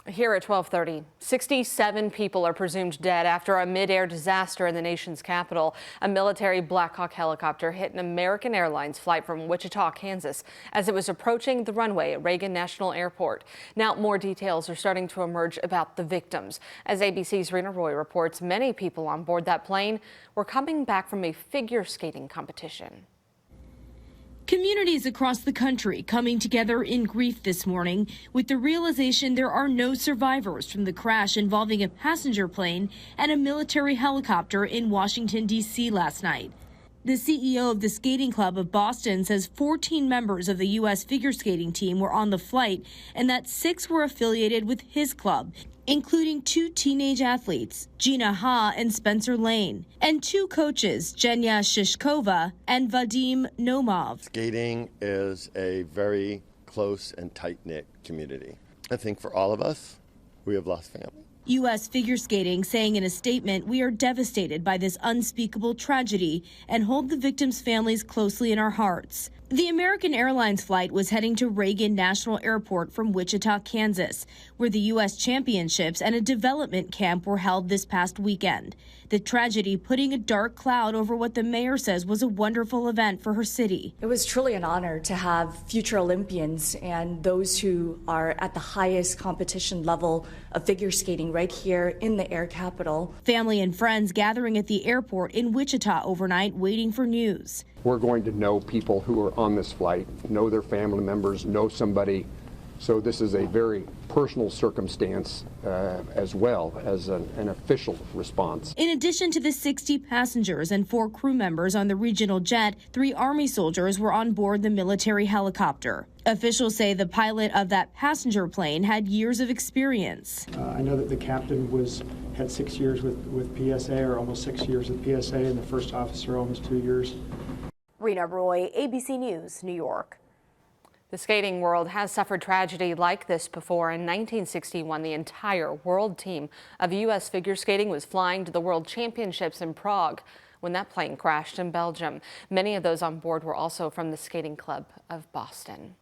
Here at 12:30, 67 people are presumed dead after a mid-air disaster in the nation's capital. A military Black Hawk helicopter hit an American Airlines flight from Wichita, Kansas, as it was approaching the runway at Reagan National Airport. Now, more details are starting to emerge about the victims. As ABC's Rena Roy reports, many people on board that plane were coming back from a figure skating competition. Communities across the country coming together in grief this morning with the realization there are no survivors from the crash involving a passenger plane and a military helicopter in Washington, D.C. last night. The CEO of the Skating Club of Boston says 14 members of the U.S. figure skating team were on the flight and that 6 were affiliated with his club, including 2 teenage athletes, Gina Ha and Spencer Lane, and 2 coaches, Jenya Shishkova and Vadim Nomov. Skating is a very close and tight-knit community. I think for all of us, we have lost family. U.S. figure skating saying in a statement, "We are devastated by this unspeakable tragedy and hold the victims' families closely in our hearts." The American Airlines flight was heading to Reagan National Airport from Wichita, Kansas, where the U.S. Championships and a development camp were held this past weekend. The tragedy putting a dark cloud over what the mayor says was a wonderful event for her city. It was truly an honor to have future Olympians and those who are at the highest competition level of figure skating right here in the air capital. Family and friends gathering at the airport in Wichita overnight waiting for news. We're going to know people who are on this flight, know their family members, know somebody. So this is a very personal circumstance as well as an official response. In addition to the 60 passengers and 4 crew members on the regional jet, 3 Army soldiers were on board the military helicopter. Officials say the pilot of that passenger plane had years of experience. I know that the captain had 6 years with PSA, or almost 6 years with PSA, and the first officer almost 2 years. Rena Roy, ABC News, New York. The skating world has suffered tragedy like this before. In 1961, the entire world team of U.S. figure skating was flying to the World Championships in Prague when that plane crashed in Belgium. Many of those on board were also from the Skating Club of Boston.